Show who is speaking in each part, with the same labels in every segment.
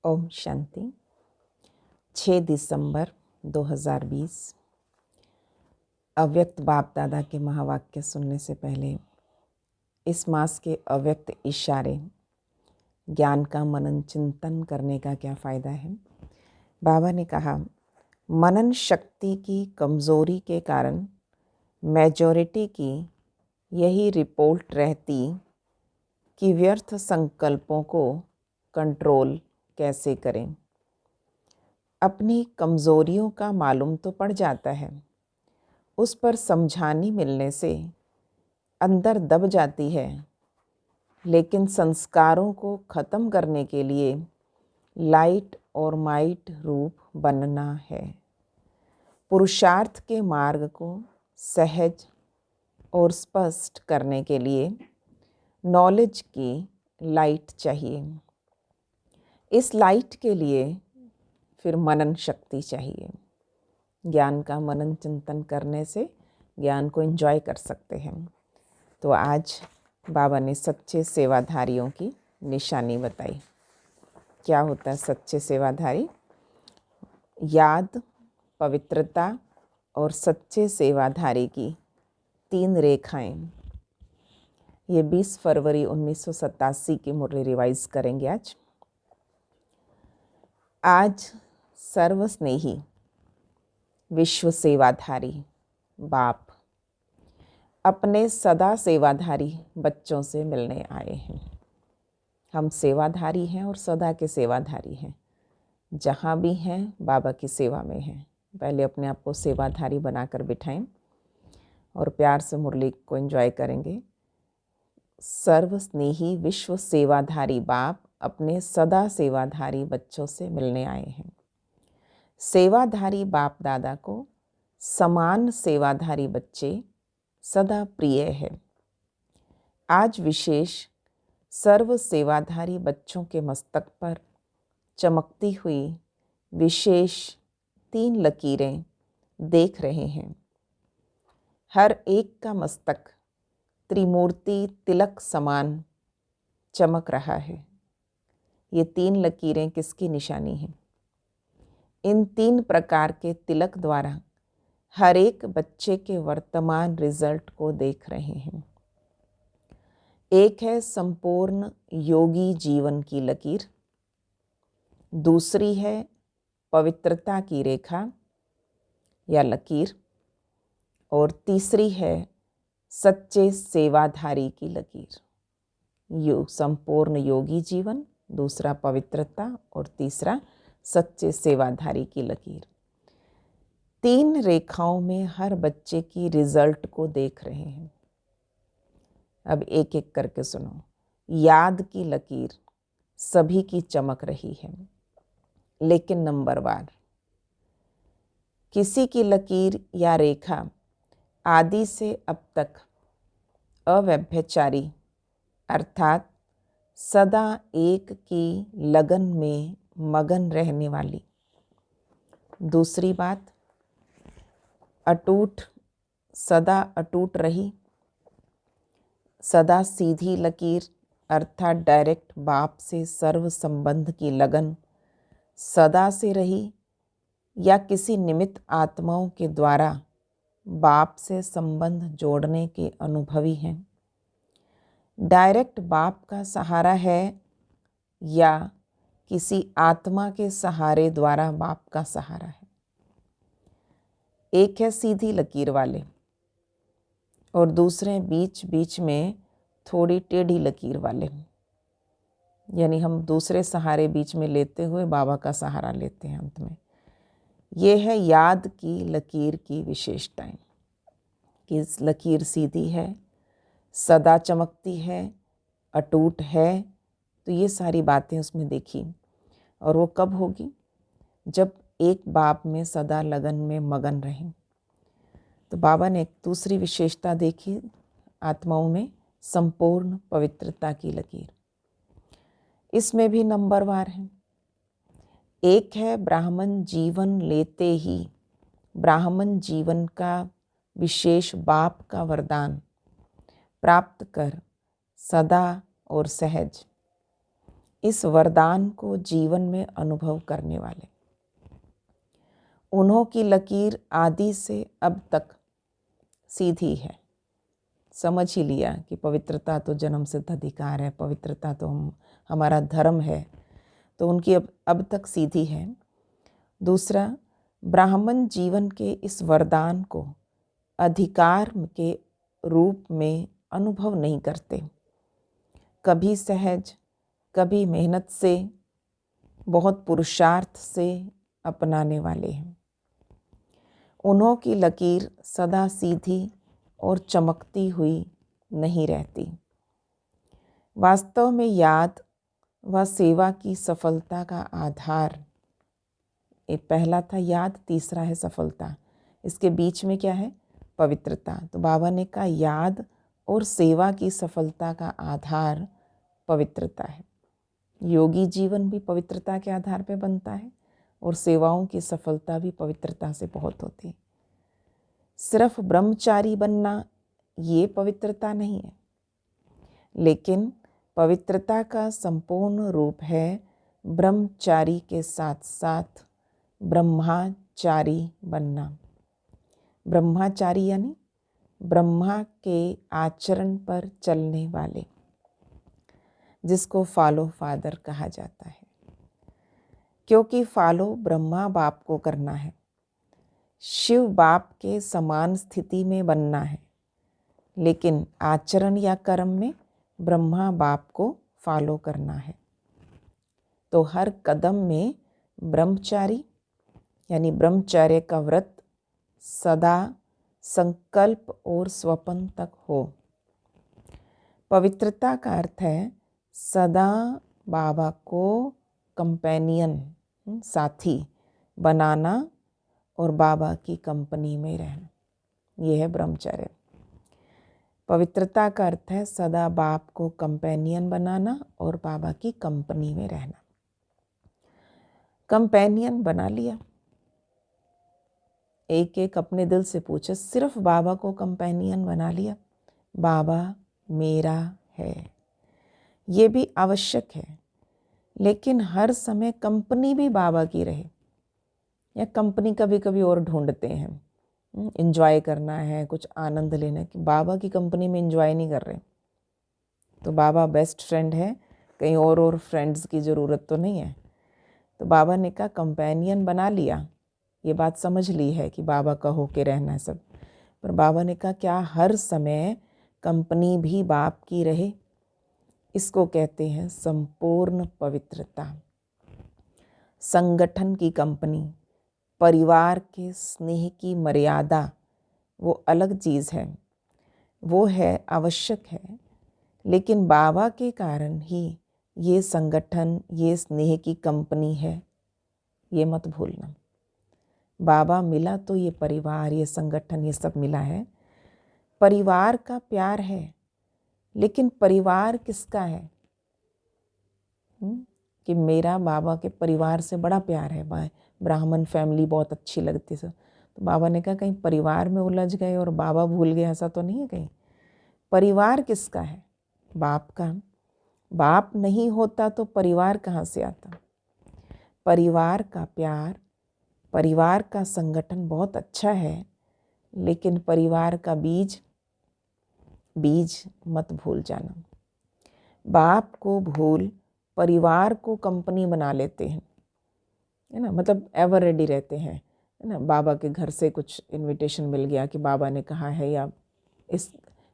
Speaker 1: ओम शांति। 6 दिसंबर 2020। अव्यक्त बाप दादा के महावाक्य सुनने से पहले इस मास के अव्यक्त इशारे ज्ञान का मनन चिंतन करने का क्या फ़ायदा है। बाबा ने कहा, मनन शक्ति की कमज़ोरी के कारण मेजॉरिटी की यही रिपोर्ट रहती कि व्यर्थ संकल्पों को कंट्रोल कैसे करें। अपनी कमज़ोरियों का मालूम तो पड़ जाता है, उस पर समझानी मिलने से अंदर दब जाती है, लेकिन संस्कारों को ख़त्म करने के लिए लाइट और माइट रूप बनना है। पुरुषार्थ के मार्ग को सहज और स्पष्ट करने के लिए नॉलेज की लाइट चाहिए। इस लाइट के लिए फिर मनन शक्ति चाहिए। ज्ञान का मनन चिंतन करने से ज्ञान को एंजॉय कर सकते हैं। तो आज बाबा ने सच्चे सेवाधारियों की निशानी बताई। क्या होता है सच्चे सेवाधारी? याद, पवित्रता और सच्चे सेवाधारी की 3 रेखाएं। ये 20 फरवरी 1987 की मुरली रिवाइज करेंगे। आज सर्वस्नेही विश्व सेवाधारी बाप अपने सदा सेवाधारी बच्चों से मिलने आए हैं। हम सेवाधारी हैं और सदा के सेवाधारी हैं। जहाँ भी हैं बाबा की सेवा में हैं। पहले अपने आप को सेवाधारी बनाकर बिठाएं और प्यार से मुरली को एंजॉय करेंगे। सर्वस्नेही विश्व सेवाधारी बाप अपने सदा सेवाधारी बच्चों से मिलने आए हैं। सेवाधारी बाप दादा को समान सेवाधारी बच्चे सदा प्रिय है। आज विशेष सर्व सेवाधारी बच्चों के मस्तक पर चमकती हुई विशेष 3 लकीरें देख रहे हैं। हर एक का मस्तक त्रिमूर्ति तिलक समान चमक रहा है। ये 3 लकीरें किसकी निशानी हैं? इन 3 प्रकार के तिलक द्वारा हर एक बच्चे के वर्तमान रिजल्ट को देख रहे हैं। एक है संपूर्ण योगी जीवन की लकीर, दूसरी है पवित्रता की रेखा या लकीर, और तीसरी है सच्चे सेवाधारी की लकीर। संपूर्ण योगी जीवन, दूसरा पवित्रता और तीसरा सच्चे सेवाधारी की लकीर। 3 रेखाओं में हर बच्चे की रिजल्ट को देख रहे हैं। अब एक एक करके सुनो। याद की लकीर सभी की चमक रही है, लेकिन नंबरवार। किसी की लकीर या रेखा आदि से अब तक अव्यभिचारी अर्थात सदा एक की लगन में मगन रहने वाली। दूसरी बात, अटूट, सदा अटूट रही। सदा सीधी लकीर अर्थात डायरेक्ट बाप से सर्व संबंध की लगन सदा से रही, या किसी निमित्त आत्माओं के द्वारा बाप से संबंध जोड़ने के अनुभवी हैं। डायरेक्ट बाप का सहारा है या किसी आत्मा के सहारे द्वारा बाप का सहारा है। एक है सीधी लकीर वाले और दूसरे बीच बीच में थोड़ी टेढ़ी लकीर वाले, यानी हम दूसरे सहारे बीच में लेते हुए बाबा का सहारा लेते हैं अंत में। ये है याद की लकीर की विशेषताएं कि इस लकीर सीधी है, सदा चमकती है, अटूट है। तो ये सारी बातें उसमें देखी। और वो कब होगी? जब एक बाप में सदा लगन में मगन रहें। तो बाबा ने एक दूसरी विशेषता देखी आत्माओं में, संपूर्ण पवित्रता की लकीर। इसमें भी नंबरवार है। एक है ब्राह्मण जीवन लेते ही ब्राह्मण जीवन का विशेष बाप का वरदान प्राप्त कर सदा और सहज इस वरदान को जीवन में अनुभव करने वाले। उन्हों की लकीर आदि से अब तक सीधी है। समझ ही लिया कि पवित्रता तो जन्म सिद्ध अधिकार है, पवित्रता तो हमारा धर्म है, तो उनकी अब तक सीधी है। दूसरा, ब्राह्मण जीवन के इस वरदान को अधिकार के रूप में अनुभव नहीं करते, कभी सहज, कभी मेहनत से, बहुत पुरुषार्थ से अपनाने वाले हैं। उन्हों की लकीर सदा सीधी और चमकती हुई नहीं रहती। वास्तव में याद व सेवा की सफलता का आधार, एक पहला था याद, तीसरा है सफलता, इसके बीच में क्या है? पवित्रता। तो बाबा ने कहा याद और सेवा की सफलता का आधार पवित्रता है। योगी जीवन भी पवित्रता के आधार पर बनता है और सेवाओं की सफलता भी पवित्रता से बहुत होती है। सिर्फ ब्रह्मचारी बनना ये पवित्रता नहीं है, लेकिन पवित्रता का संपूर्ण रूप है ब्रह्मचारी के साथ साथ ब्रह्माचारी बनना। ब्रह्माचारी यानी ब्रह्मा के आचरण पर चलने वाले, जिसको फॉलो फादर कहा जाता है। क्योंकि फॉलो ब्रह्मा बाप को करना है, शिव बाप के समान स्थिति में बनना है, लेकिन आचरण या कर्म में ब्रह्मा बाप को फॉलो करना है। तो हर कदम में ब्रह्मचारी यानी ब्रह्मचर्य का व्रत सदा संकल्प और स्वपन तक हो। पवित्रता का अर्थ है सदा बाबा को कंपेनियन, साथी बनाना और बाबा की कंपनी में रहना, यह है ब्रह्मचर्य। पवित्रता का अर्थ है सदा बाप को कंपेनियन बनाना और बाबा की कंपनी में रहना। कंपेनियन बना लिया, एक एक अपने दिल से पूछे, सिर्फ बाबा को कंपेनियन बना लिया, बाबा मेरा है, ये भी आवश्यक है, लेकिन हर समय कंपनी भी बाबा की रहे। या कंपनी कभी कभी और ढूंढते हैं, एंजॉय करना है, कुछ आनंद लेना है, कि बाबा की कंपनी में एंजॉय नहीं कर रहे, तो बाबा बेस्ट फ्रेंड है, कहीं और फ्रेंड्स की ज़रूरत तो नहीं है। तो बाबा ने कहा कंपेनियन बना लिया, ये बात समझ ली है कि बाबा का होके रहना है सब, पर बाबा ने कहा क्या हर समय कंपनी भी बाप की रहे? इसको कहते हैं संपूर्ण पवित्रता। संगठन की कंपनी, परिवार के स्नेह की मर्यादा वो अलग चीज़ है, वो है आवश्यक है, लेकिन बाबा के कारण ही ये संगठन, ये स्नेह की कंपनी है, ये मत भूलना। बाबा मिला तो ये परिवार, ये संगठन, ये सब मिला है। परिवार का प्यार है, लेकिन परिवार किसका है? कि मेरा बाबा के परिवार से बड़ा प्यार है, ब्राह्मण फैमिली बहुत अच्छी लगती है। तो बाबा ने कहा कहीं परिवार में उलझ गए और बाबा भूल गए, ऐसा तो नहीं है कहीं। परिवार किसका है? बाप का। बाप नहीं होता तो परिवार कहाँ से आता? परिवार का प्यार, परिवार का संगठन बहुत अच्छा है, लेकिन परिवार का बीज मत भूल जाना। बाप को भूल परिवार को कंपनी बना लेते हैं, है ना, मतलब एवर रेडी रहते हैं, है ना। बाबा के घर से कुछ इनविटेशन मिल गया कि बाबा ने कहा है या इस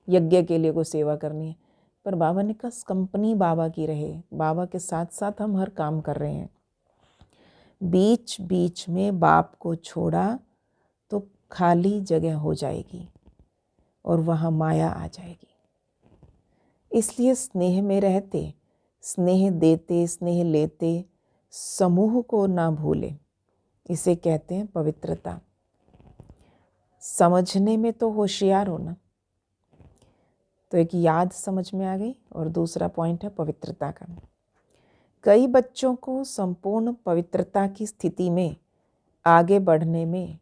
Speaker 1: यज्ञ के लिए कोई सेवा करनी है, पर बाबा ने कहा कंपनी बाबा की रहे, बाबा के साथ साथ हम हर काम कर रहे हैं। बीच बीच में बाप को छोड़ा तो खाली जगह हो जाएगी और वहाँ माया आ जाएगी। इसलिए स्नेह में रहते, स्नेह देते, स्नेह लेते, समूह को ना भूले, इसे कहते हैं पवित्रता। समझने में तो होशियार होना। तो एक याद समझ में आ गई, और दूसरा पॉइंट है पवित्रता का। कई बच्चों को संपूर्ण पवित्रता की स्थिति में आगे बढ़ने में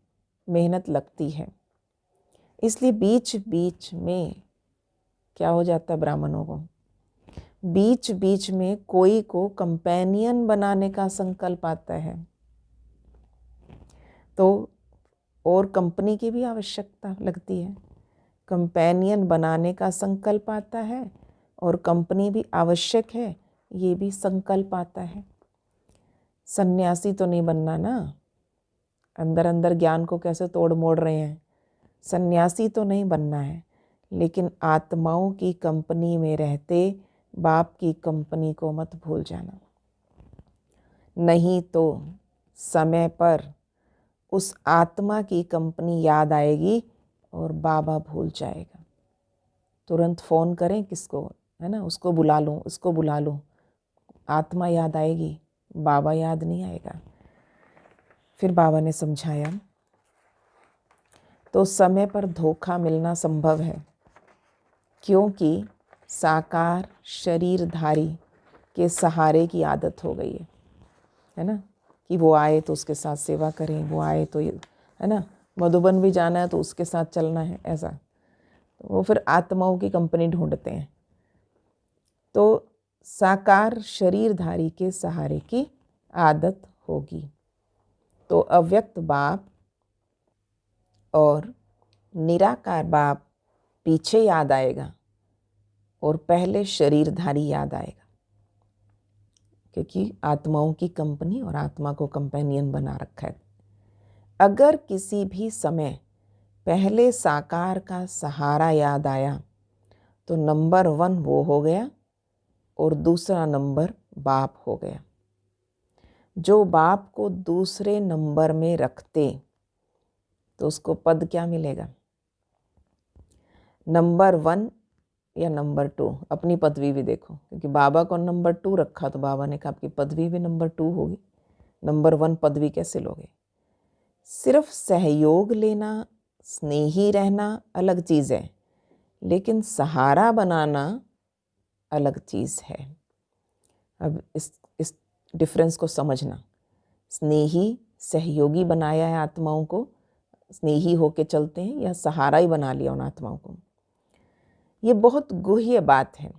Speaker 1: मेहनत लगती है, इसलिए बीच बीच में क्या हो जाता है ब्राह्मणों को, बीच बीच में कोई को कंपेनियन बनाने का संकल्प आता है, तो और कंपनी की भी आवश्यकता लगती है। कंपेनियन बनाने का संकल्प आता है और कंपनी भी आवश्यक है, ये भी संकल्प आता है। सन्यासी तो नहीं बनना ना, अंदर अंदर ज्ञान को कैसे तोड़ मोड़ रहे हैं। सन्यासी तो नहीं बनना है, लेकिन आत्माओं की कंपनी में रहते बाप की कंपनी को मत भूल जाना, नहीं तो समय पर उस आत्मा की कंपनी याद आएगी और बाबा भूल जाएगा। तुरंत फ़ोन करें किसको, है ना, उसको बुला लूँ, उसको बुला लूँ, आत्मा याद आएगी, बाबा याद नहीं आएगा। फिर बाबा ने समझाया, तो समय पर धोखा मिलना संभव है, क्योंकि साकार शरीरधारी के सहारे की आदत हो गई है ना, कि वो आए तो उसके साथ सेवा करें, वो आए तो ये, है ना, मधुबन भी जाना है तो उसके साथ चलना है, ऐसा। तो वो फिर आत्माओं की कंपनी ढूंढते हैं। तो साकार शरीरधारी के सहारे की आदत होगी, तो अव्यक्त बाप और निराकार बाप पीछे याद आएगा और पहले शरीरधारी याद आएगा, क्योंकि आत्माओं की कंपनी और आत्मा को कंपेनियन बना रखा है। अगर किसी भी समय पहले साकार का सहारा याद आया तो नंबर 1 वो हो गया और दूसरा नंबर बाप हो गया। जो बाप को दूसरे नंबर में रखते तो उसको पद क्या मिलेगा, नंबर 1 या नंबर 2। अपनी पदवी भी देखो, क्योंकि बाबा को नंबर 2 रखा तो बाबा ने कहा आपकी पदवी भी नंबर 2 होगी, नंबर 1 पदवी कैसे लोगे। सिर्फ सहयोग लेना, स्नेही रहना अलग चीज़ है, लेकिन सहारा बनाना अलग चीज़ है। अब इस डिफरेंस को समझना। स्नेही सहयोगी बनाया है आत्माओं को, स्नेही होके चलते हैं, या सहारा ही बना लिया उन आत्माओं को। ये बहुत गुह्य बात है,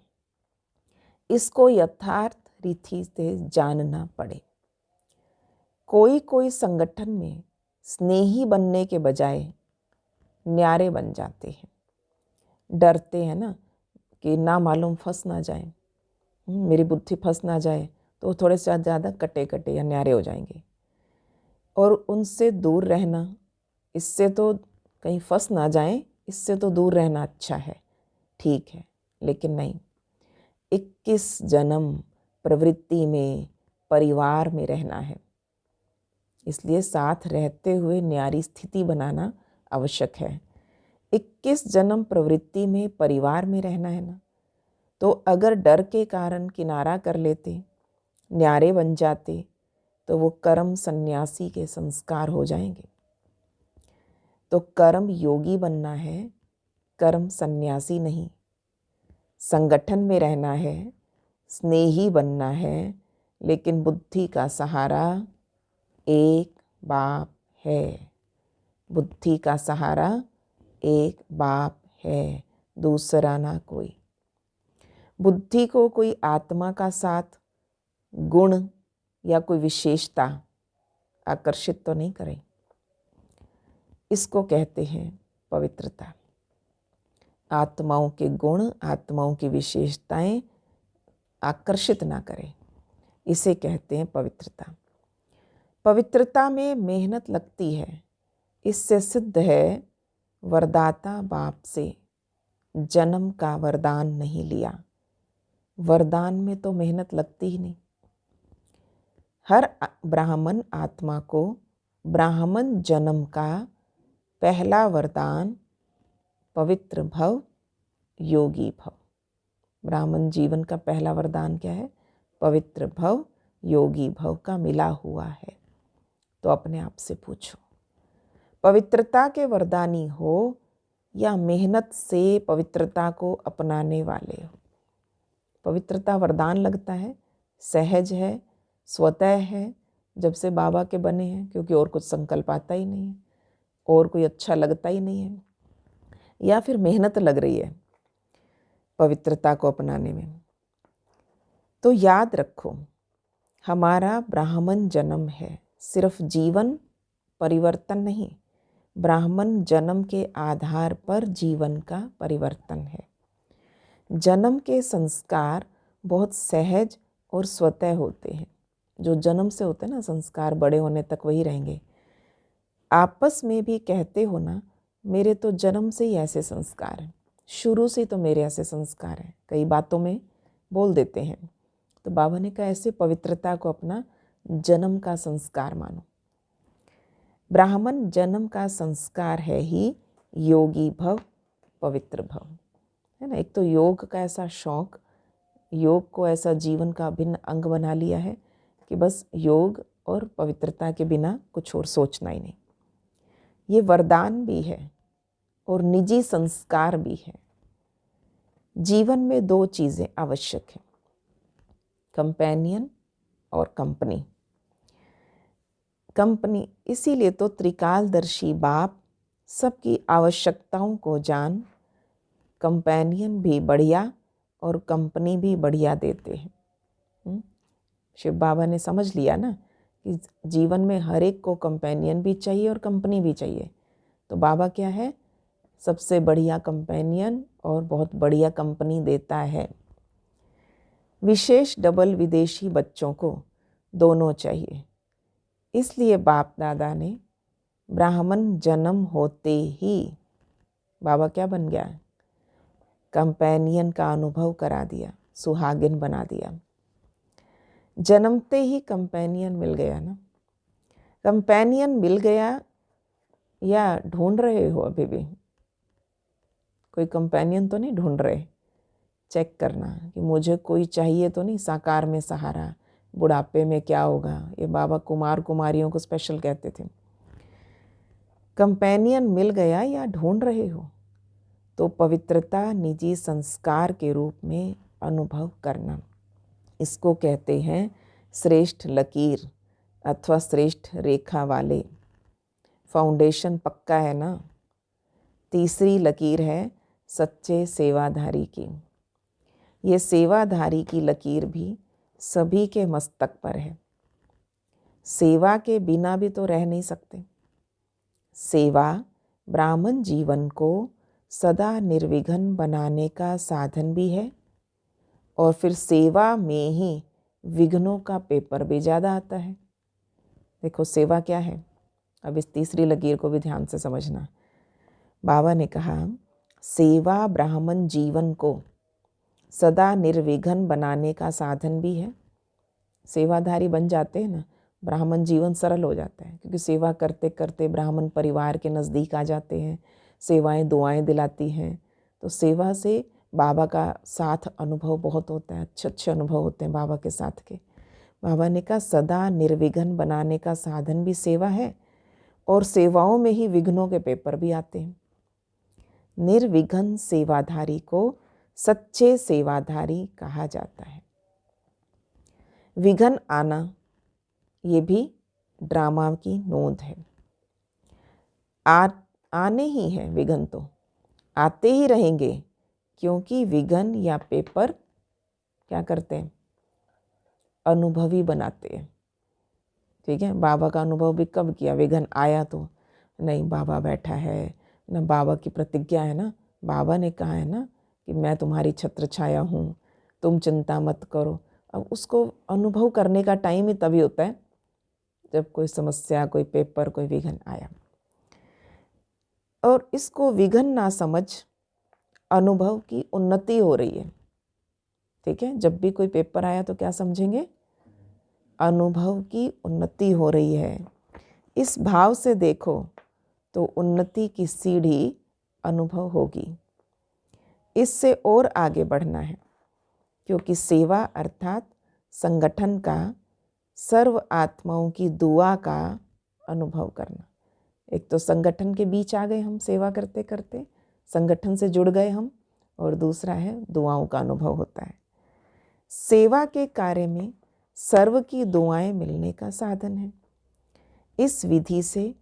Speaker 1: इसको यथार्थ रीति से जानना पड़े। कोई कोई संगठन में स्नेही बनने के बजाय न्यारे बन जाते हैं, डरते हैं ना कि ना मालूम फंस ना जाए, मेरी बुद्धि फंस ना जाए, तो थोड़े से ज़्यादा कटे कटे या न्यारे हो जाएंगे। और उनसे दूर रहना, इससे तो कहीं फंस ना जाए, इससे तो दूर रहना अच्छा है, ठीक है, लेकिन नहीं। 21 जन्म प्रवृत्ति में परिवार में रहना है, इसलिए साथ रहते हुए न्यारी स्थिति बनाना आवश्यक है। 21 जन्म प्रवृत्ति में परिवार में रहना है ना, तो अगर डर के कारण किनारा कर लेते, न्यारे बन जाते, तो वो कर्म सन्यासी के संस्कार हो जाएंगे। तो कर्म योगी बनना है, कर्म सन्यासी नहीं। संगठन में रहना है, स्नेही बनना है, लेकिन बुद्धि का सहारा एक बाप है। बुद्धि का सहारा एक बाप है, दूसरा ना कोई। बुद्धि को कोई आत्मा का साथ, गुण या कोई विशेषता आकर्षित तो नहीं करे। इसको कहते हैं पवित्रता। आत्माओं के गुण, आत्माओं की विशेषताएं आकर्षित ना करें, इसे कहते हैं पवित्रता। पवित्रता में मेहनत लगती है, इससे सिद्ध है वरदाता बाप से जन्म का वरदान नहीं लिया। वरदान में तो मेहनत लगती ही नहीं। हर ब्राह्मण आत्मा को ब्राह्मण जन्म का पहला वरदान पवित्र भव, योगी भव। ब्राह्मण जीवन का पहला वरदान क्या है, पवित्र भव, योगी भव का मिला हुआ है। तो अपने आप से पूछो, पवित्रता के वरदानी हो या मेहनत से पवित्रता को अपनाने वाले हो। पवित्रता वरदान लगता है, सहज है, स्वतः है, जब से बाबा के बने हैं, क्योंकि और कुछ संकल्प आता ही नहीं है, और कोई अच्छा लगता ही नहीं है, या फिर मेहनत लग रही है पवित्रता को अपनाने में। तो याद रखो, हमारा ब्राह्मण जन्म है, सिर्फ जीवन परिवर्तन नहीं, ब्राह्मण जन्म के आधार पर जीवन का परिवर्तन है। जन्म के संस्कार बहुत सहज और स्वतः होते हैं। जो जन्म से होते हैं ना संस्कार, बड़े होने तक वही रहेंगे। आपस में भी कहते हो ना, मेरे तो जन्म से ही ऐसे संस्कार हैं, शुरू से तो मेरे ऐसे संस्कार हैं, कई बातों में बोल देते हैं। तो बाबा ने कहा ऐसे पवित्रता को अपना जन्म का संस्कार मानो। ब्राह्मण जन्म का संस्कार है ही योगी भव, पवित्र भव, है ना। एक तो योग का ऐसा शौक, योग को ऐसा जीवन का अभिन्न अंग बना लिया है कि बस योग और पवित्रता के बिना कुछ और सोचना ही नहीं। ये वरदान भी है और निजी संस्कार भी है। जीवन में दो चीज़ें आवश्यक हैं, कंपेनियन और कंपनी। कंपनी, इसीलिए तो त्रिकालदर्शी बाप सबकी आवश्यकताओं को जान कंपेनियन भी बढ़िया और कंपनी भी बढ़िया देते हैं। शिव बाबा ने समझ लिया ना कि जीवन में हर एक को कंपेनियन भी चाहिए और कंपनी भी चाहिए। तो बाबा क्या है, सबसे बढ़िया कंपेनियन और बहुत बढ़िया कंपनी देता है। विशेष डबल विदेशी बच्चों को दोनों चाहिए। इसलिए बाप दादा ने ब्राह्मण जन्म होते ही बाबा क्या बन गया, कंपेनियन का अनुभव करा दिया, सुहागिन बना दिया। जन्मते ही कंपेनियन मिल गया ना। कंपेनियन मिल गया या ढूंढ रहे हो अभी भी? कोई कंपेनियन तो नहीं ढूंढ रहे। चेक करना कि मुझे कोई चाहिए तो नहीं, साकार में सहारा, बुढ़ापे में क्या होगा। ये बाबा कुमार कुमारियों को स्पेशल कहते थे। कंपेनियन मिल गया या ढूंढ रहे हो, तो पवित्रता निजी संस्कार के रूप में अनुभव करना, इसको कहते हैं श्रेष्ठ लकीर अथवा श्रेष्ठ रेखा वाले। फाउंडेशन पक्का है ना। तीसरी लकीर है सच्चे सेवाधारी की। ये सेवाधारी की लकीर भी सभी के मस्तक पर है। सेवा के बिना भी तो रह नहीं सकते। सेवा ब्राह्मण जीवन को सदा निर्विघ्न बनाने का साधन भी है, और फिर सेवा में ही विघ्नों का पेपर भी ज़्यादा आता है। देखो सेवा क्या है, अब इस तीसरी लकीर को भी ध्यान से समझना। बाबा ने कहा सेवा ब्राह्मण जीवन को सदा निर्विघ्न बनाने का साधन भी है। सेवाधारी बन जाते हैं ना, ब्राह्मण जीवन सरल हो जाता है, क्योंकि सेवा करते करते ब्राह्मण परिवार के नज़दीक आ जाते हैं, सेवाएं दुआएं दिलाती हैं। तो सेवा से बाबा का साथ अनुभव बहुत होता है, अच्छे अच्छे अनुभव होते हैं बाबा के साथ के। बाबा ने कहा सदा निर्विघ्न बनाने का साधन भी सेवा है, और सेवाओं में ही विघ्नों के पेपर भी आते हैं। निर्विघ्न सेवाधारी को सच्चे सेवाधारी कहा जाता है। विघ्न आना ये भी ड्रामा की नोंद है। आने ही है विघ्न, तो आते ही रहेंगे, क्योंकि विघ्न या पेपर क्या करते हैं, अनुभवी बनाते हैं। ठीक है, बाबा का अनुभव भी कब किया, विघ्न आया तो नहीं, बाबा बैठा है ना, बाबा की प्रतिज्ञा है ना, बाबा ने कहा है ना कि मैं तुम्हारी छत्र छाया हूँ, तुम चिंता मत करो। अब उसको अनुभव करने का टाइम ही तभी होता है जब कोई समस्या, कोई पेपर, कोई विघ्न आया। और इसको विघ्न ना समझ अनुभव की उन्नति हो रही है। ठीक है, जब भी कोई पेपर आया तो क्या समझेंगे, अनुभव की उन्नति हो रही है। इस भाव से देखो तो उन्नति की सीढ़ी अनुभव होगी। इससे और आगे बढ़ना है, क्योंकि सेवा अर्थात संगठन का, सर्व आत्माओं की दुआ का अनुभव करना। एक तो संगठन के बीच आ गए हम सेवा करते करते, संगठन से जुड़ गए हम, और दूसरा है दुआओं का अनुभव होता है। सेवा के कार्य में सर्व की दुआएं मिलने का साधन है। इस विधि से,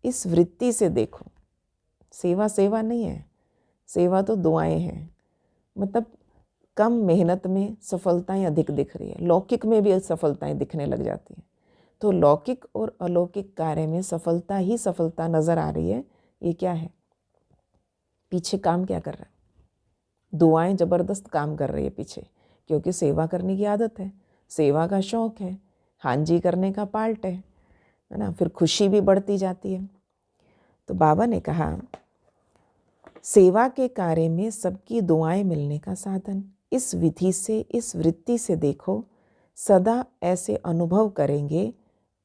Speaker 1: इस वृत्ति से देखो, सेवा सेवा नहीं है, सेवा तो दुआएं हैं। मतलब कम मेहनत में सफलताएं अधिक दिख रही है, लौकिक में भी सफलताएं दिखने लग जाती हैं। तो लौकिक और अलौकिक कार्य में सफलता ही सफलता नज़र आ रही है। ये क्या है? पीछे काम क्या कर रहा है? दुआएं ज़बरदस्त काम कर रही है पीछे, क्योंकि सेवा करने की आदत है, सेवा का शौक है, हाँ जी करने का पार्ट है ना। फिर खुशी भी बढ़ती जाती है। तो बाबा ने कहा सेवा के कार्य में सबकी दुआएं मिलने का साधन। इस विधि से, इस वृत्ति से देखो, सदा ऐसे अनुभव करेंगे,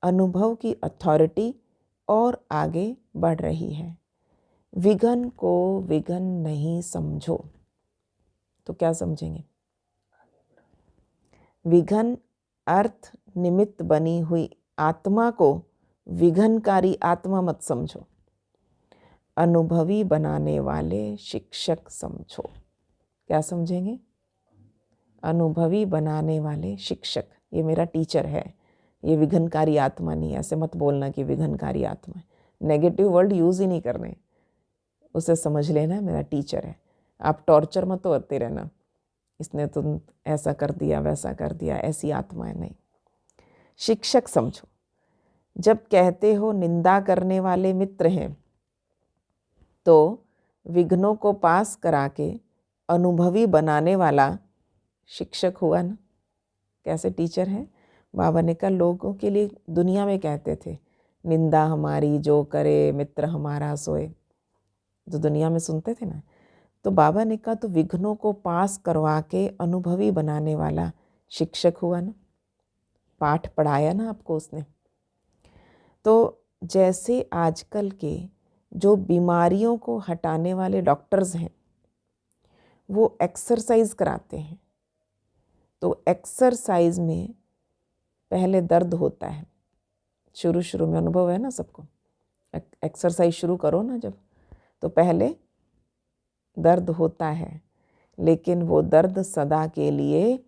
Speaker 1: अनुभव की अथॉरिटी और आगे बढ़ रही है। विघन को विघन नहीं समझो। तो क्या समझेंगे? विघन अर्थ निमित्त बनी हुई आत्मा को विघनकारी आत्मा मत समझो, अनुभवी बनाने वाले शिक्षक समझो। क्या समझेंगे? अनुभवी बनाने वाले शिक्षक। ये मेरा टीचर है, ये विघनकारी आत्मा नहीं है। ऐसे मत बोलना कि विघनकारी आत्मा है, नेगेटिव वर्ड यूज़ ही नहीं करने। उसे समझ लेना मेरा टीचर है। आप टॉर्चर मत करते रहना, इसने तुम ऐसा कर दिया, वैसा कर दिया, ऐसी आत्मा है नहीं। शिक्षक समझो। जब कहते हो निंदा करने वाले मित्र हैं, तो विघ्नों को पास करा के अनुभवी बनाने वाला शिक्षक हुआ ना। कैसे टीचर है? बाबा ने कहा लोगों के लिए दुनिया में कहते थे निंदा हमारी जो करे मित्र हमारा सोए, जो दुनिया में सुनते थे ना। तो बाबा ने कहा तो विघ्नों को पास करवा के अनुभवी बनाने वाला शिक्षक हुआ ना, पाठ पढ़ाया ना आपको उसने। तो जैसे आजकल के जो बीमारियों को हटाने वाले डॉक्टर्स हैं, वो एक्सरसाइज कराते हैं। तो एक्सरसाइज में पहले दर्द होता है, शुरू में अनुभव है ना सबको। एक्सरसाइज शुरू करो ना जब, तो पहले दर्द होता है, लेकिन वो दर्द सदा के लिए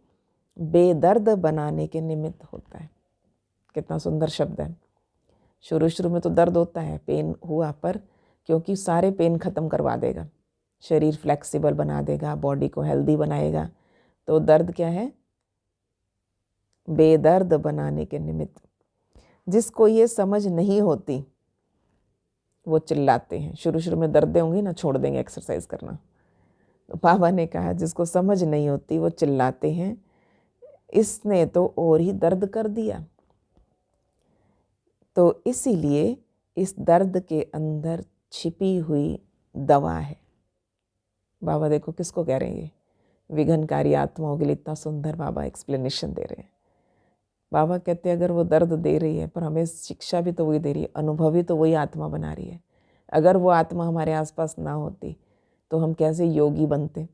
Speaker 1: बेदर्द बनाने के निमित्त होता है। कितना सुंदर शब्द है। शुरू में तो दर्द होता है, पेन हुआ, पर क्योंकि सारे पेन ख़त्म करवा देगा, शरीर फ्लेक्सिबल बना देगा, बॉडी को हेल्दी बनाएगा। तो दर्द क्या है? बेदर्द बनाने के निमित्त। जिसको ये समझ नहीं होती वो चिल्लाते हैं। शुरू में दर्दें होंगी ना, छोड़ देंगे एक्सरसाइज करना। तो बाबा ने कहा जिसको समझ नहीं होती वो चिल्लाते हैं, इसने तो और ही दर्द कर दिया। तो इसीलिए इस दर्द के अंदर छिपी हुई दवा है। बाबा देखो किसको कह रहे हैं, ये विघनकारी आत्माओं के लिए इतना सुंदर बाबा एक्सप्लेनेशन दे रहे हैं। बाबा कहते हैं अगर वो दर्द दे रही है, पर हमें शिक्षा भी तो वही दे रही है, अनुभवी तो वही आत्मा बना रही है। अगर वो आत्मा हमारे आसपास ना होती तो हम कैसे योगी बनते,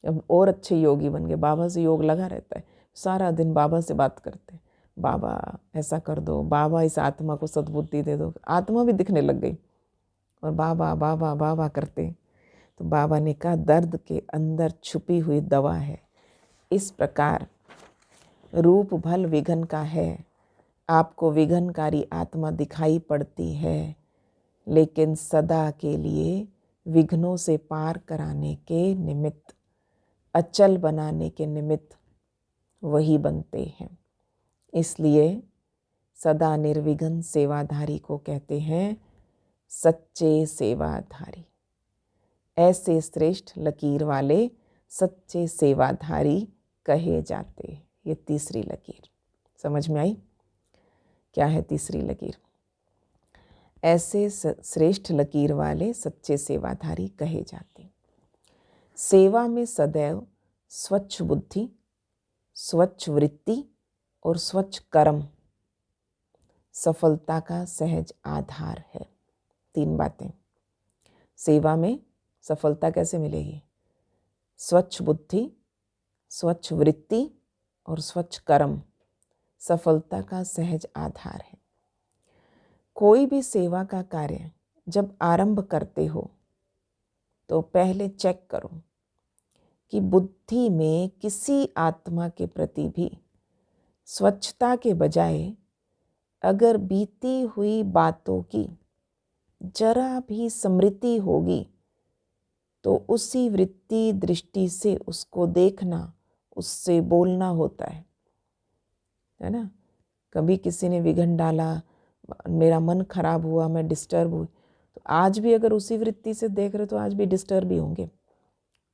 Speaker 1: हम और अच्छे योगी बन गए। बाबा से योग लगा रहता है, सारा दिन बाबा से बात करते, बाबा ऐसा कर दो, बाबा इस आत्मा को सद्बुद्धि दे दो। आत्मा भी दिखने लग गई और बाबा बाबा बाबा करते। तो बाबा ने कहा दर्द के अंदर छुपी हुई दवा है। इस प्रकार रूप भल विघन का है, आपको विघनकारी आत्मा दिखाई पड़ती है, लेकिन सदा के लिए विघ्नों से पार कराने के निमित्त, अचल बनाने के निमित्त वही बनते हैं। इसलिए सदा निर्विघ्न सेवाधारी को कहते हैं सच्चे सेवाधारी। ऐसे श्रेष्ठ लकीर वाले सच्चे सेवाधारी कहे जाते हैं। ये तीसरी लकीर समझ में आई? क्या है तीसरी लकीर? ऐसे श्रेष्ठ लकीर वाले सच्चे सेवाधारी कहे जाते। सेवा में सदैव स्वच्छ बुद्धि, स्वच्छ वृत्ति और स्वच्छ कर्म सफलता का सहज आधार है। 3 बातें। सेवा में सफलता कैसे मिलेगी? स्वच्छ बुद्धि, स्वच्छ वृत्ति और स्वच्छ कर्म सफलता का सहज आधार है। कोई भी सेवा का कार्य जब आरंभ करते हो तो पहले चेक करो कि बुद्धि में किसी आत्मा के प्रति भी स्वच्छता के बजाय अगर बीती हुई बातों की जरा भी स्मृति होगी तो उसी वृत्ति दृष्टि से उसको देखना उससे बोलना होता है ना। कभी किसी ने विघन डाला, मेरा मन खराब हुआ, मैं डिस्टर्ब हुई, तो आज भी अगर उसी वृत्ति से देख रहे तो आज भी डिस्टर्ब ही होंगे।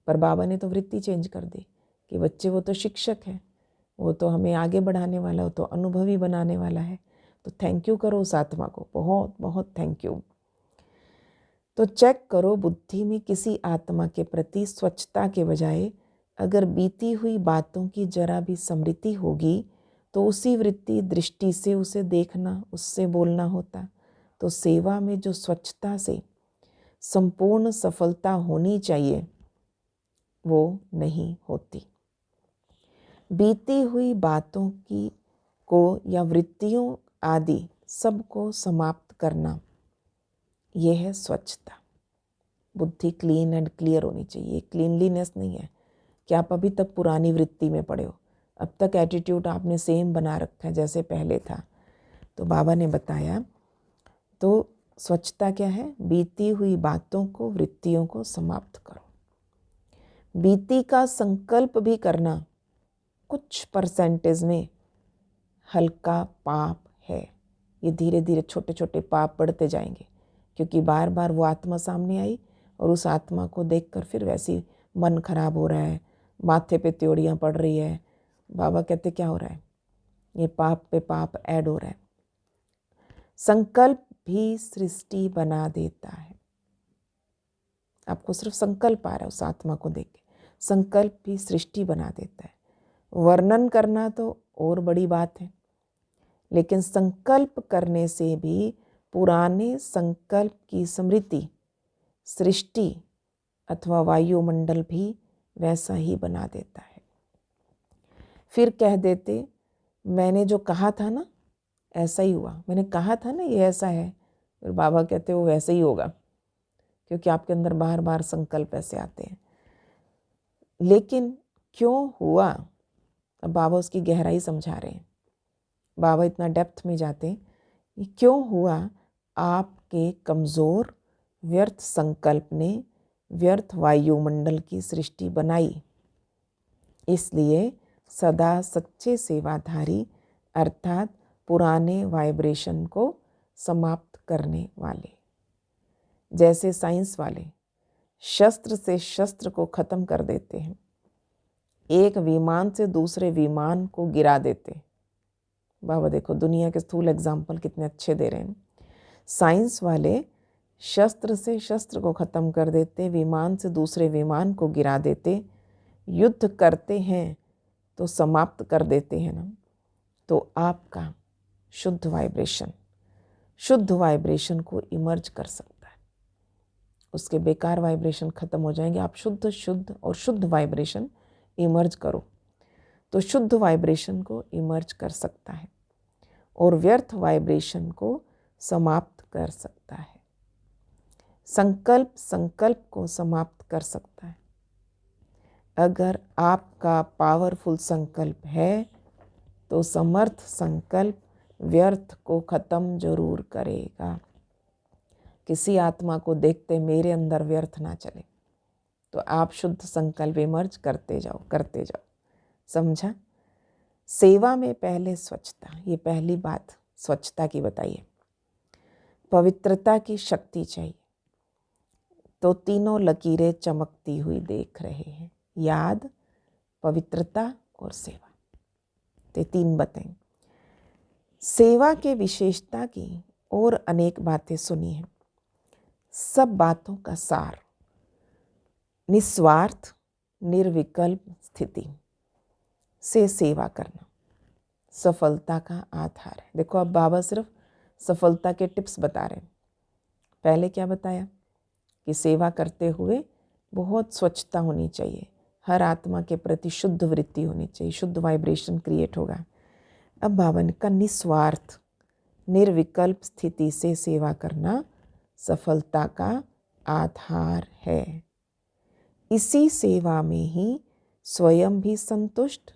Speaker 1: पर बाबा ने तो वृत्ति चेंज कर दी कि बच्चे वो तो शिक्षक है, वो तो हमें आगे बढ़ाने वाला, वो तो अनुभवी बनाने वाला है। तो थैंक यू करो उस आत्मा को, बहुत बहुत थैंक यू। तो चेक करो बुद्धि में किसी आत्मा के प्रति स्वच्छता के बजाय अगर बीती हुई बातों की जरा भी स्मृति होगी तो उसी वृत्ति दृष्टि से उसे देखना, उससे बोलना होता। तो सेवा में जो स्वच्छता से संपूर्ण सफलता होनी चाहिए वो नहीं होती। बीती हुई बातों की को या वृत्तियों आदि सबको समाप्त करना, यह है स्वच्छता। बुद्धि क्लीन एंड क्लियर होनी चाहिए। क्लीनलीनेस नहीं है कि आप अभी तक पुरानी वृत्ति में पड़े हो, अब तक एटीट्यूड आपने सेम बना रखा है जैसे पहले था। तो बाबा ने बताया, तो स्वच्छता क्या है? बीती हुई बातों को, वृत्तियों को समाप्त करो। बीती का संकल्प भी करना कुछ परसेंटेज में हल्का पाप है। ये धीरे धीरे छोटे छोटे पाप बढ़ते जाएंगे, क्योंकि बार बार वो आत्मा सामने आई और उस आत्मा को देखकर फिर वैसी मन खराब हो रहा है, माथे पे त्योड़ियाँ पड़ रही है। बाबा कहते क्या हो रहा है? ये पाप पे पाप ऐड हो रहा है। संकल्प भी सृष्टि बना देता है। आपको सिर्फ संकल्प आ रहा है उस आत्मा को देख के, संकल्प भी सृष्टि बना देता है। वर्णन करना तो और बड़ी बात है, लेकिन संकल्प करने से भी पुराने संकल्प की स्मृति सृष्टि अथवा वायुमंडल भी वैसा ही बना देता है। फिर कह देते मैंने जो कहा था ना ऐसा ही हुआ, मैंने कहा था ना ये ऐसा है, फिर बाबा कहते वो वैसे ही होगा, क्योंकि आपके अंदर बार बार संकल्प ऐसे आते हैं। लेकिन क्यों हुआ? अब बाबा उसकी गहराई समझा रहे हैं। बाबा इतना डेप्थ में जाते हैं, क्यों हुआ? आपके कमज़ोर व्यर्थ संकल्प ने व्यर्थ वायुमंडल की सृष्टि बनाई। इसलिए सदा सच्चे सेवाधारी अर्थात पुराने वाइब्रेशन को समाप्त करने वाले, जैसे साइंस वाले शस्त्र से शस्त्र को ख़त्म कर देते हैं, एक विमान से दूसरे विमान को गिरा देते। बाबा देखो दुनिया के स्थूल एग्जाम्पल कितने अच्छे दे रहे हैं। साइंस वाले शस्त्र से शस्त्र को ख़त्म कर देते, विमान से दूसरे विमान को गिरा देते, युद्ध करते हैं तो समाप्त कर देते हैं ना। तो आपका शुद्ध वाइब्रेशन को इमर्ज कर सकता है, उसके बेकार वाइब्रेशन ख़त्म हो जाएंगे। आप शुद्ध वाइब्रेशन इमर्ज करो तो शुद्ध वाइब्रेशन को इमर्ज कर सकता है और व्यर्थ वाइब्रेशन को समाप्त कर सकता है। संकल्प को समाप्त कर सकता है। अगर आपका पावरफुल संकल्प है तो समर्थ संकल्प व्यर्थ को ख़त्म जरूर करेगा। किसी आत्मा को देखते मेरे अंदर व्यर्थ ना चले, तो आप शुद्ध संकल्प इमर्ज करते जाओ। समझा? सेवा में पहले स्वच्छता, ये पहली बात स्वच्छता की बताइए। पवित्रता की शक्ति चाहिए, तो तीनों लकीरें चमकती हुई देख रहे हैं, याद, पवित्रता और सेवा। ते तीन बातें। सेवा के विशेषता की और अनेक बातें सुनी हैं। सब बातों का सार निस्वार्थ निर्विकल्प स्थिति से सेवा करना सफलता का आधार है। देखो अब बाबा सिर्फ सफलता के टिप्स बता रहे हैं। पहले क्या बताया कि सेवा करते हुए बहुत स्वच्छता होनी चाहिए, हर आत्मा के प्रति शुद्ध वृत्ति होनी चाहिए, शुद्ध वाइब्रेशन क्रिएट होगा। अब बाबा ने कहा निस्वार्थ निर्विकल्प स्थिति से सेवा करना सफलता का आधार है। इसी सेवा में ही स्वयं भी संतुष्ट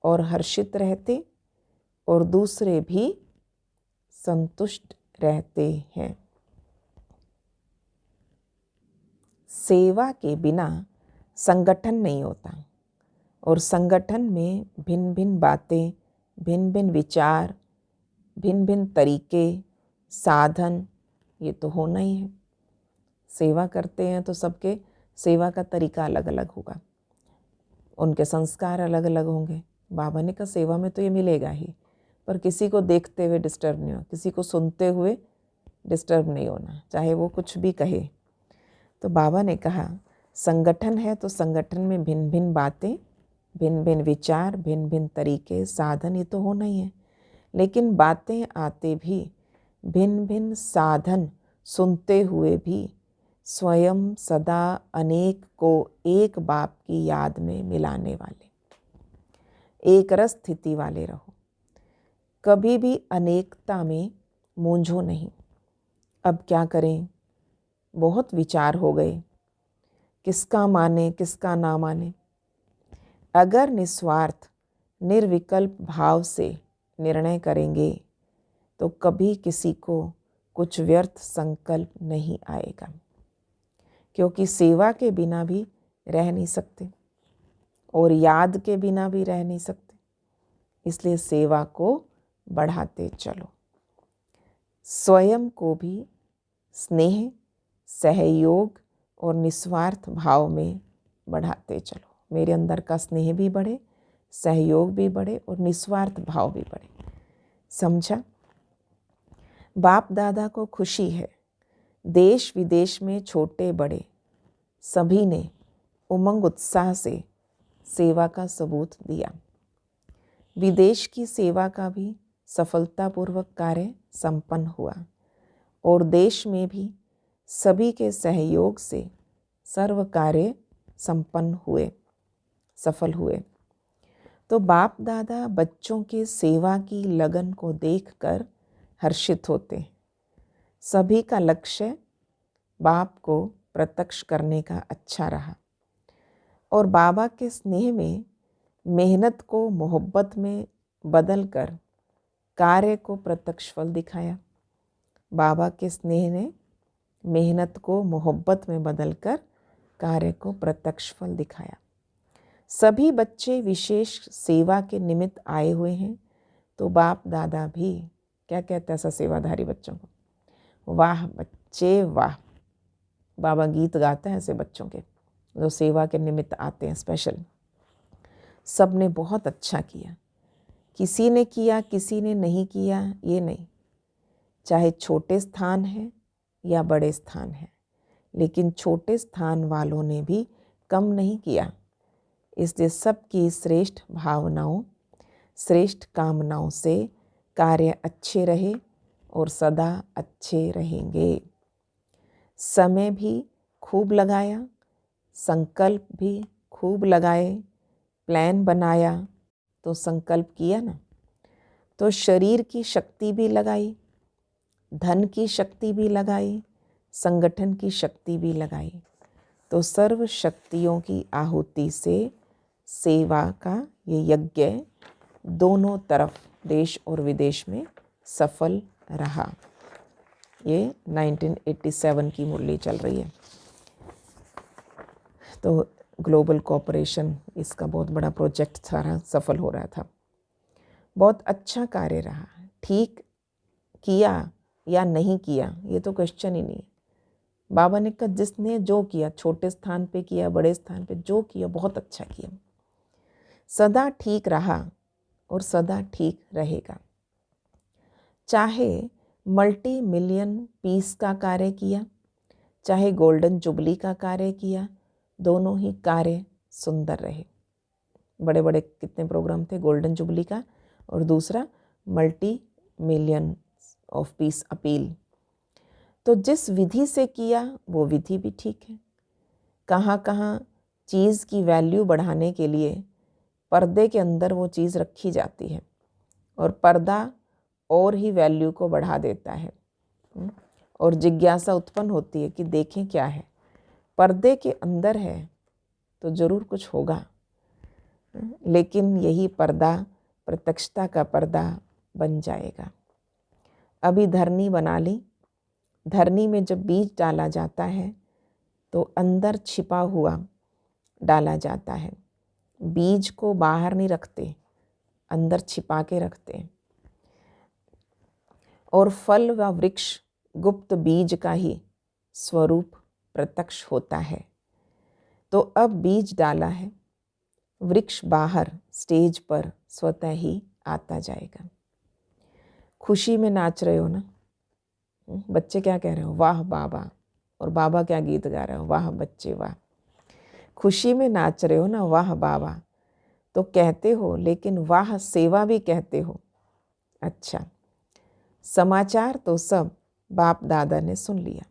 Speaker 1: और हर्षित रहते और दूसरे भी संतुष्ट रहते हैं। सेवा के बिना संगठन नहीं होता और संगठन में भिन्न भिन्न बातें, भिन्न भिन्न विचार, भिन्न भिन्न तरीके, साधन, ये तो होना ही है। सेवा करते हैं तो सबके सेवा का तरीका अलग अलग होगा, उनके संस्कार अलग अलग होंगे। बाबा ने कहा सेवा में तो ये मिलेगा ही, पर किसी को देखते हुए डिस्टर्ब नहीं होना, किसी को सुनते हुए डिस्टर्ब नहीं होना, चाहे वो कुछ भी कहे। तो बाबा ने कहा संगठन है तो संगठन में भिन्न भिन्न बातें, भिन्न भिन्न विचार, भिन्न भिन्न तरीके, साधन, ये तो होना ही है। लेकिन बातें आते भी भिन्न भिन्न साधन सुनते हुए भी स्वयं सदा अनेक को एक बाप की याद में मिलाने वाले, एक रस स्थिति वाले रहो। कभी भी अनेकता में मूंझो नहीं। अब क्या करें, बहुत विचार हो गए, किसका माने किसका ना माने। अगर निस्वार्थ निर्विकल्प भाव से निर्णय करेंगे तो कभी किसी को कुछ व्यर्थ संकल्प नहीं आएगा, क्योंकि सेवा के बिना भी रह नहीं सकते और याद के बिना भी रह नहीं सकते। इसलिए सेवा को बढ़ाते चलो, स्वयं को भी स्नेह, सहयोग और निस्वार्थ भाव में बढ़ाते चलो। मेरे अंदर का स्नेह भी बढ़े, सहयोग भी बढ़े और निस्वार्थ भाव भी बढ़े। समझा? बाप दादा को खुशी है, देश विदेश में छोटे बड़े सभी ने उमंग उत्साह से सेवा का सबूत दिया। विदेश की सेवा का भी सफलतापूर्वक कार्य संपन्न हुआ और देश में भी सभी के सहयोग से सर्व कार्य संपन्न हुए, सफल हुए। तो बाप दादा बच्चों की सेवा की लगन को देखकर हर्षित होते हैं। सभी का लक्ष्य बाप को प्रत्यक्ष करने का अच्छा रहा और बाबा के स्नेह में मेहनत को मोहब्बत में बदलकर कार्य को प्रत्यक्ष फल दिखाया। बाबा के स्नेह ने मेहनत को मोहब्बत में बदलकर कार्य को प्रत्यक्ष फल दिखाया। सभी बच्चे विशेष सेवा के निमित्त आए हुए हैं, तो बाप दादा भी क्या कहते हैं ऐसा सेवाधारी बच्चों को, वाह बच्चे वाह। बाबा गीत गाते हैं ऐसे बच्चों के जो सेवा के निमित्त आते हैं स्पेशल। सब ने बहुत अच्छा किया, किसी ने किया किसी ने नहीं किया ये नहीं, चाहे छोटे स्थान है या बड़े स्थान है, लेकिन छोटे स्थान वालों ने भी कम नहीं किया। इसलिए सबकी श्रेष्ठ भावनाओं, श्रेष्ठ कामनाओं से कार्य अच्छे रहे और सदा अच्छे रहेंगे। समय भी खूब लगाया, संकल्प भी खूब लगाए, प्लान बनाया तो संकल्प किया ना, तो शरीर की शक्ति भी लगाई, धन की शक्ति भी लगाई, संगठन की शक्ति भी लगाई, तो सर्व शक्तियों की आहुति से सेवा का ये यज्ञ दोनों तरफ देश और विदेश में सफल रहा। ये 1987 की मुरली चल रही है। तो ग्लोबल कोऑपरेशन इसका बहुत बड़ा प्रोजेक्ट सारा सफल हो रहा था। बहुत अच्छा कार्य रहा। ठीक किया या नहीं किया ये तो क्वेश्चन ही नहीं। बाबा ने कहा जिसने जो किया, छोटे स्थान पे किया, बड़े स्थान पे जो किया, बहुत अच्छा किया। सदा ठीक रहा और सदा ठीक रहेगा। चाहे मल्टी मिलियन पीस का कार्य किया, चाहे गोल्डन जुबली का कार्य किया, दोनों ही कार्य सुंदर रहे। बड़े बड़े कितने प्रोग्राम थे, गोल्डन जुबली का और दूसरा multi million of peace appeal. तो जिस विधि से किया वो विधि भी ठीक है। कहाँ कहाँ चीज़ की वैल्यू बढ़ाने के लिए पर्दे के अंदर वो चीज़ रखी जाती है और पर्दा और ही वैल्यू को बढ़ा देता है और जिज्ञासा उत्पन्न होती है कि देखें क्या है। पर्दे के अंदर है तो ज़रूर कुछ होगा, लेकिन यही पर्दा प्रत्यक्षता का पर्दा बन जाएगा। अभी धरनी बना ली, धरनी में जब बीज डाला जाता है तो अंदर छिपा हुआ डाला जाता है। बीज को बाहर नहीं रखते, अंदर छिपा के रखते हैं, और फल व वृक्ष गुप्त बीज का ही स्वरूप प्रत्यक्ष होता है। तो अब बीज डाला है, वृक्ष बाहर स्टेज पर स्वतः ही आता जाएगा। खुशी में नाच रहे हो ना, बच्चे क्या कह रहे हो? वाह बाबा। और बाबा क्या गीत गा रहे हो? वाह बच्चे वाह। खुशी में नाच रहे हो ना, वाह बाबा तो कहते हो, लेकिन वाह सेवा भी कहते हो। अच्छा, समाचार तो सब बाप दादा ने सुन लिया।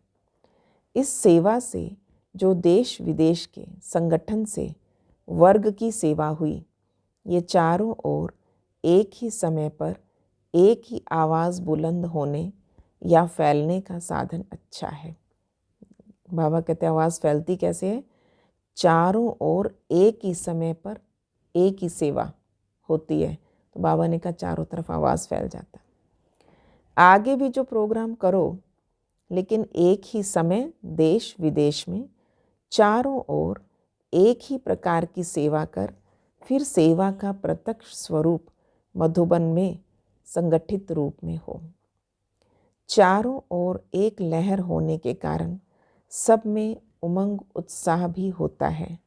Speaker 1: इस सेवा से जो देश विदेश के संगठन से वर्ग की सेवा हुई, ये चारों ओर एक ही समय पर एक ही आवाज़ बुलंद होने या फैलने का साधन अच्छा है। बाबा कहते आवाज़ फैलती कैसे है? चारों ओर एक ही समय पर एक ही सेवा होती है। तो बाबा ने कहा चारों तरफ आवाज़ फैल जाता। आगे भी जो प्रोग्राम करो, लेकिन एक ही समय देश विदेश में चारों ओर एक ही प्रकार की सेवा कर, फिर सेवा का प्रत्यक्ष स्वरूप मधुबन में संगठित रूप में हो। चारों ओर एक लहर होने के कारण सब में उमंग उत्साह भी होता है,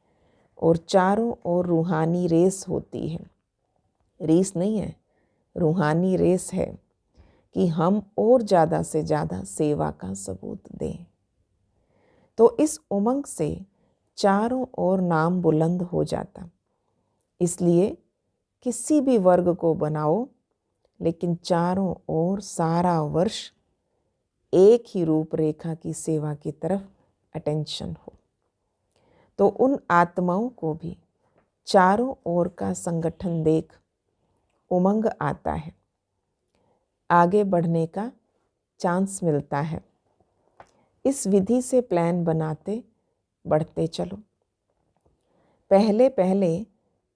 Speaker 1: और चारों ओर रूहानी रेस होती है। रेस नहीं है, रूहानी रेस है कि हम और ज़्यादा से ज़्यादा सेवा का सबूत दें। तो इस उमंग से चारों ओर नाम बुलंद हो जाता। इसलिए किसी भी वर्ग को बनाओ, लेकिन चारों ओर सारा वर्ष एक ही रूपरेखा की सेवा की तरफ अटेंशन हो। तो उन आत्माओं को भी चारों ओर का संगठन देख उमंग आता है, आगे बढ़ने का चांस मिलता है। इस विधि से प्लान बनाते बढ़ते चलो। पहले पहले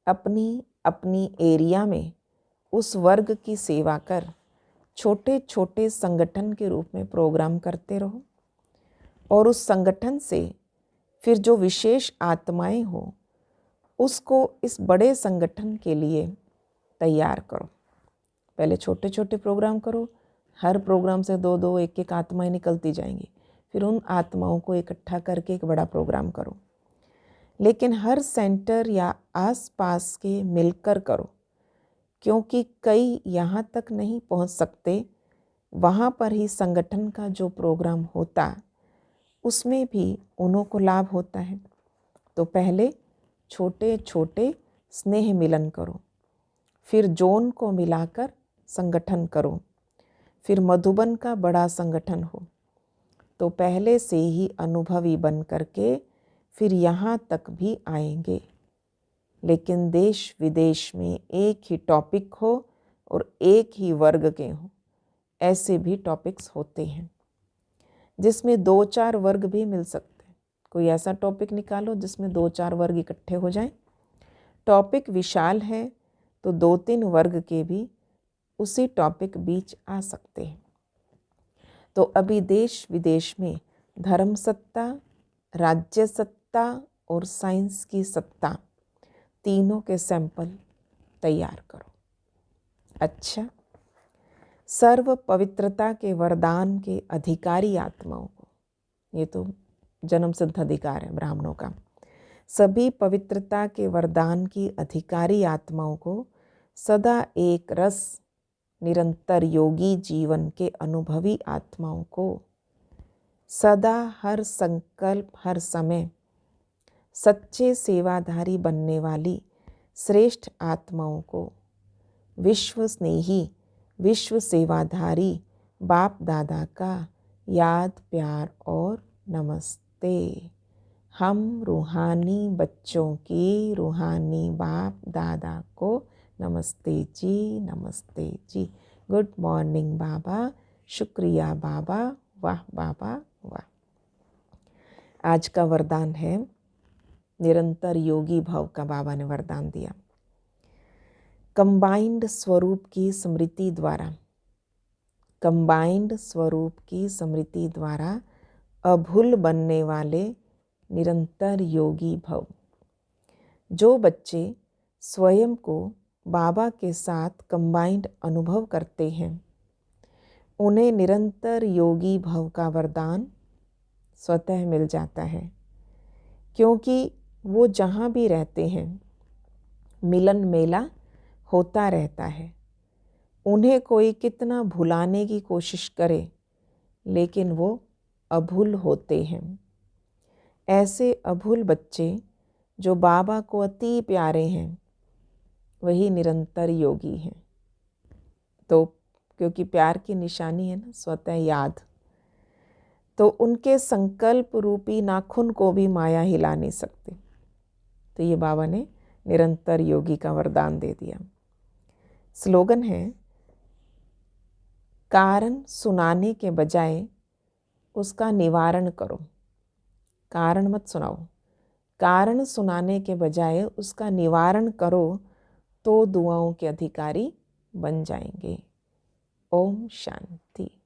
Speaker 1: अपनी अपनी एरिया में उस वर्ग की सेवा कर छोटे छोटे संगठन के रूप में प्रोग्राम करते रहो, और उस संगठन से फिर जो विशेष आत्माएं हो उसको इस बड़े संगठन के लिए तैयार करो। पहले छोटे छोटे प्रोग्राम करो, हर प्रोग्राम से दो दो एक एक आत्माएं निकलती जाएंगी, फिर उन आत्माओं को इकट्ठा करके एक बड़ा प्रोग्राम करो। लेकिन हर सेंटर या आसपास के मिलकर करो, क्योंकि कई यहाँ तक नहीं पहुँच सकते। वहाँ पर ही संगठन का जो प्रोग्राम होता उसमें भी उन्हों को लाभ होता है। तो पहले छोटे छोटे स्नेह मिलन करो, फिर जोन को मिलाकर संगठन करो, फिर मधुबन का बड़ा संगठन हो। तो पहले से ही अनुभवी बन करके फिर यहाँ तक भी आएंगे। लेकिन देश विदेश में एक ही टॉपिक हो और एक ही वर्ग के हों, ऐसे भी टॉपिक्स होते हैं जिसमें दो चार वर्ग भी मिल सकते हैं। कोई ऐसा टॉपिक निकालो जिसमें दो चार वर्ग इकट्ठे हो जाएं। टॉपिक विशाल है तो दो तीन वर्ग के भी उसी टॉपिक बीच आ सकते हैं। तो अभी देश विदेश में धर्म सत्ता, राज्य सत्ता और साइंस की सत्ता, तीनों के सैंपल तैयार करो। अच्छा, सर्व पवित्रता के वरदान के अधिकारी आत्माओं को, ये तो जन्म सिद्ध अधिकार है ब्राह्मणों का, सभी पवित्रता के वरदान की अधिकारी आत्माओं को सदा एक रस निरंतर योगी जीवन के अनुभवी आत्माओं को सदा हर संकल्प हर समय सच्चे सेवाधारी बनने वाली श्रेष्ठ आत्माओं को विश्व स्नेही विश्व सेवाधारी बाप दादा का याद प्यार और नमस्ते। हम रूहानी बच्चों की रूहानी बाप दादा को नमस्ते जी, नमस्ते जी। गुड मॉर्निंग बाबा, शुक्रिया बाबा, वाह बाबा वाह। आज का वरदान है निरंतर योगी भव का। बाबा ने वरदान दिया, कंबाइंड स्वरूप की स्मृति द्वारा, कंबाइंड स्वरूप की स्मृति द्वारा अभूल बनने वाले निरंतर योगी भव। जो बच्चे स्वयं को बाबा के साथ कंबाइंड अनुभव करते हैं, उन्हें निरंतर योगी भव का वरदान स्वतः मिल जाता है, क्योंकि वो जहाँ भी रहते हैं मिलन मेला होता रहता है। उन्हें कोई कितना भुलाने की कोशिश करे, लेकिन वो अभूल होते हैं। ऐसे अभूल बच्चे जो बाबा को अति प्यारे हैं, वही निरंतर योगी हैं। तो क्योंकि प्यार की निशानी है ना स्वतः याद, तो उनके संकल्प रूपी नाखून को भी माया हिला नहीं सकती। तो ये बाबा ने निरंतर योगी का वरदान दे दिया। स्लोगन है, कारण सुनाने के बजाय उसका निवारण करो। कारण मत सुनाओ, कारण सुनाने के बजाय उसका निवारण करो, तो दुआओं के अधिकारी बन जाएंगे। ओम शांति।